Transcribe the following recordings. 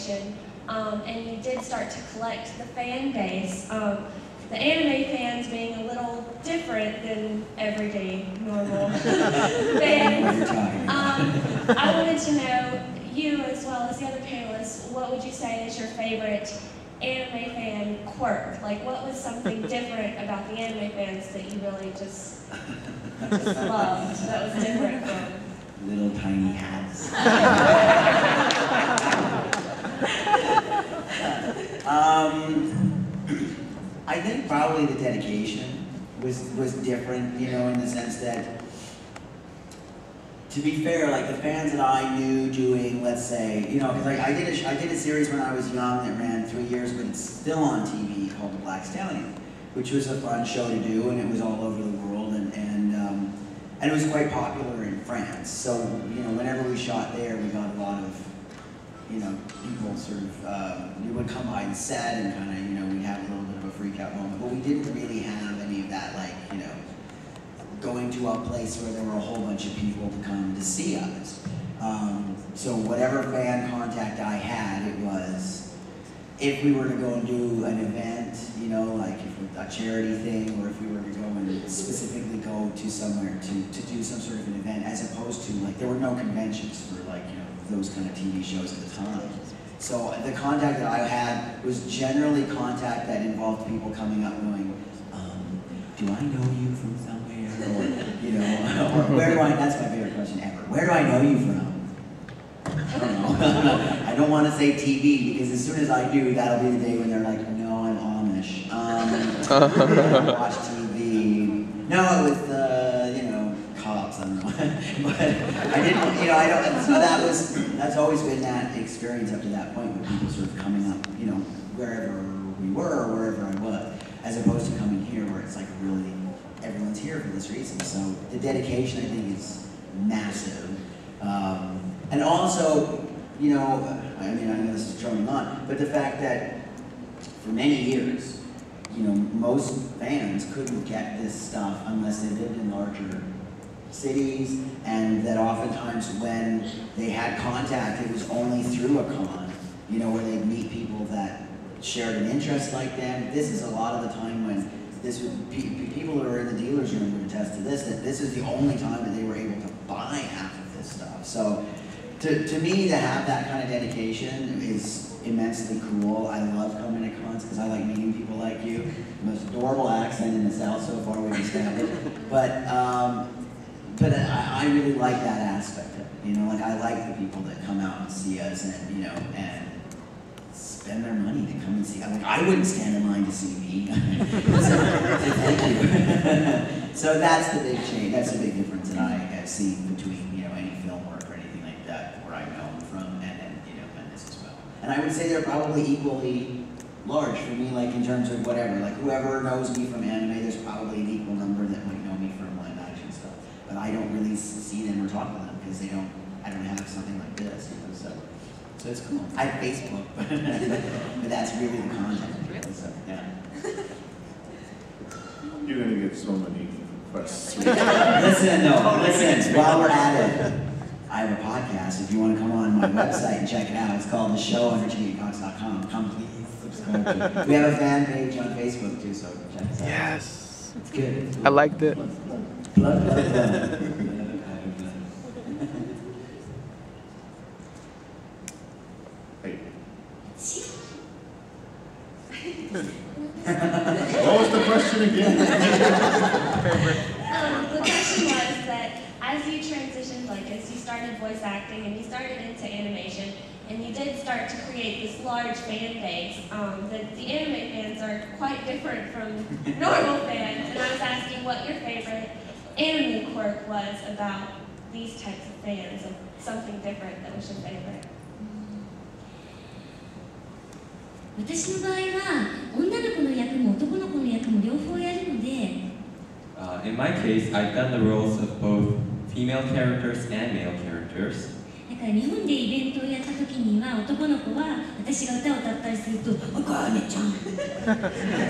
animation, and you did start to collect the fan base. The anime fans being a little different than everyday, normal fans. I wanted to know, you as well as the other panelists, what would you say is your favorite anime fan quirk? Like, what was something different about the anime fans that you really just loved, that was different from? Little tiny hats. I think probably the dedication was different, you know, in the sense that, to be fair, like the fans that I knew doing, let's say, you know, because I did a series when I was young that ran 3 years, but it's still on TV, called The Black Stallion, which was a fun show to do, and it was all over the world, and it was quite popular in France. So, you know, whenever we shot there, we got a lot of, you know, people sort of, you would come by and set and kind of, you know, we'd have a little bit of a freak out moment, but we didn't really have any of that, like, you know, going to a place where there were a whole bunch of people to come to see us. So whatever fan contact I had, it was, if we were to go and do an event, you know, like if a charity thing, or if we were to go and specifically go to somewhere to do some sort of an event, as opposed to, like, there were no conventions for, like, you know, those kind of TV shows at the time. So the contact that I had was generally contact that involved people coming up going, do I know you from somewhere? Or, you know, or where do I, that's my favorite question ever. Where do I know you from? I don't know. I don't want to say TV, because as soon as I do, that'll be the day when they're like, no, I'm Amish. I watch TV. No, with, you know, cops, I don't know. But I didn't, you know, I don't, so that's always been that experience up to that point, with people sort of coming up, you know, wherever we were, or wherever I was, as opposed to coming here where it's like really, everyone's here for this reason. So the dedication, I think, is massive. And also, you know, I mean, I know this is droning on, but the fact that for many years, you know, most fans couldn't get this stuff unless they lived in larger cities, and that oftentimes when they had contact, it was only through a con, you know, where they'd meet people that shared an interest like them. This is a lot of the time when this would, people who are in the dealer's room would attest to this, that this is the only time that they were able to buy half of this stuff. So to me, to have that kind of dedication is immensely cool. I love coming to cons because I like meeting people like you. The most adorable accent in the South so far we've established. But I really like that aspect of it. You know, like I like the people that come out and see us, and, you know, and spend their money to come and see. I mean, I wouldn't stand in line to see me. So thank you. So that's the big change. That's the big difference that I have seen between, you know, any film work or anything like that where I'm known from, and you know, and this as well. And I would say they're probably equally large for me, like in terms of whatever. Like whoever knows me from anime, there's probably an equal number that might know me from live action stuff. But I don't really see them or talk to them because I don't have something like this, you know. So it's cool. I have Facebook, but that's really the content. So, yeah. You're going to get so many questions. Listen, while we're at it, I have a podcast. If you want to come on my website and check it out, it's called The Show on RichieGameCox.com. Come please subscribe to it. We have a fan page on Facebook too, so check us out. Yes. It's good. I liked it. Plug. What was the question again? The question was that as you transitioned, like as you started voice acting and you started into animation, and you did start to create this large fan base, that the anime fans are quite different from normal fans, and I was asking what your favorite anime quirk was about these types of fans, of something different that was your favorite. 私の場合は女の子の役も男の子の役も両方やるので In my case, I've done the roles of both female characters and male characters. だから日本でイベントをやった時には男の子は私が歌を歌ったりすると「おかねちゃん」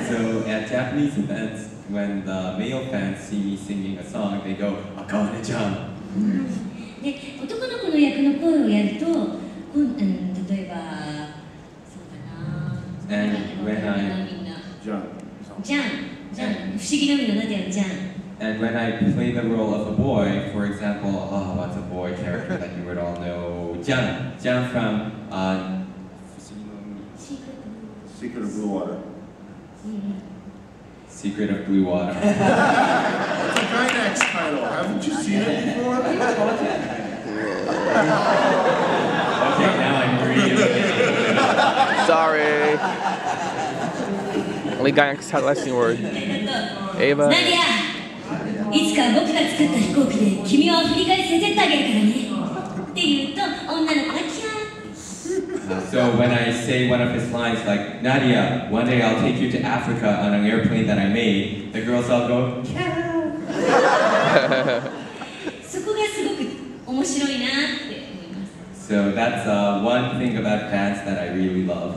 So at Japanese events, when the male fans see me singing a song, they go, "Akane-chan." で男の子の役の声をやると例えば思議の実のナディアちゃん。 And when I play the role of a boy, for example, what's a boy character that you would all know? Jan from Secret of Blue Water. Secret of Blue Water. It's a Gainax title. Haven't you seen it before? Okay, now I'm really. Sorry. Only Gainax had less word. Ava. ナディア、いつか僕が作った飛行機で君をアフリカに連れてってあげるからね。って言うと女の子がキャー。 So when I say one of his lines like, Nadia, one day I'll take you to Africa on an airplane that I made, the girls all go, Cow! そこがすごく面白いなって思います。 So that's one thing about fans that I really love.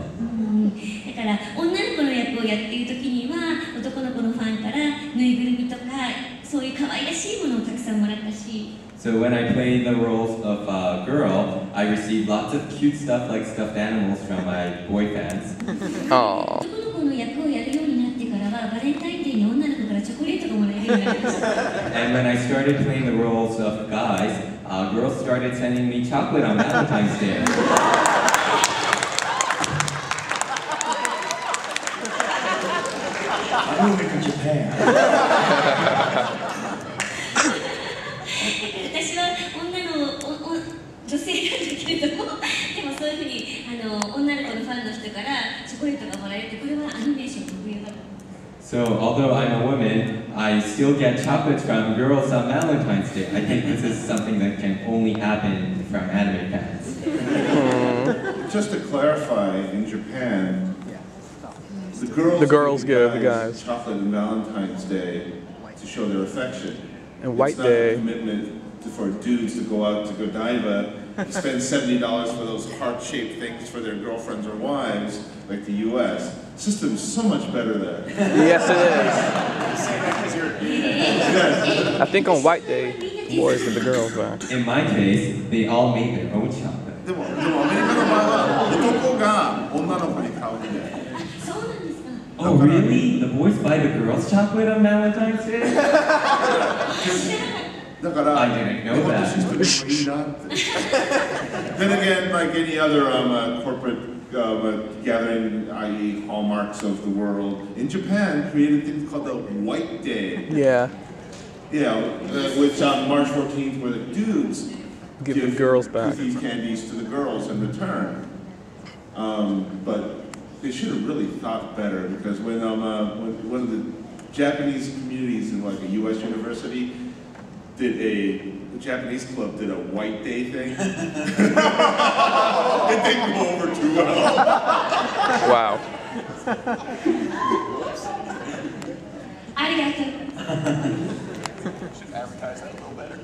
だから女の子の役をやっている時には男の子のファンからぬいぐるみとかそういう可愛らしいものをたくさんもらったし。 So when I play the roles of a girl, I receive lots of cute stuff like stuffed animals from my boy fans. Aww. 男の子の役をやるようになってからはバレンタインデーに女の子からチョコレートがもらえるようになりました。 And when I started playing the roles of guys, girls started sending me chocolate on Valentine's Day. I'm moving to Japan. 私は女性なんだけれども、でもそういうふうに女の子のファンの人からチョコレートがもらえるってこれはアニメーション特有だと。 So although I'm a woman, I still get chocolates from girls on Valentine's Day. I think this is something that can only happen from anime fans. Just to clarify, in Japan, the girls give the guys chocolate on Valentine's Day to show their affection. And White It's not Day. a commitment for dudes to go out to Godiva and spend $70 for those heart-shaped things for their girlfriends or wives, like the U.S. System's so much better there. Yes, it is. I think on White Day, boys get the girls back. In my case, they all made their own chocolate. でもアメリカの場合は男が女の子に買うんで。そうなんですか。 Oh really? The boys buy the girls chocolate on Valentine's Day? だから I didn't know that. システムいいなって。Then again, like any other corporate gathering, i.e. hallmarks of the world, in Japan created things called the White Day. Yeah. Yeah, which on March 14th, where the dudes Give the girls back. cookies, candies to the girls in return. But they should have really thought better, because when one of the Japanese communities in like a U.S. university did the Japanese club did a White Day thing. It didn't go over too well. Wow. ありがとう。 Should advertise that a little better.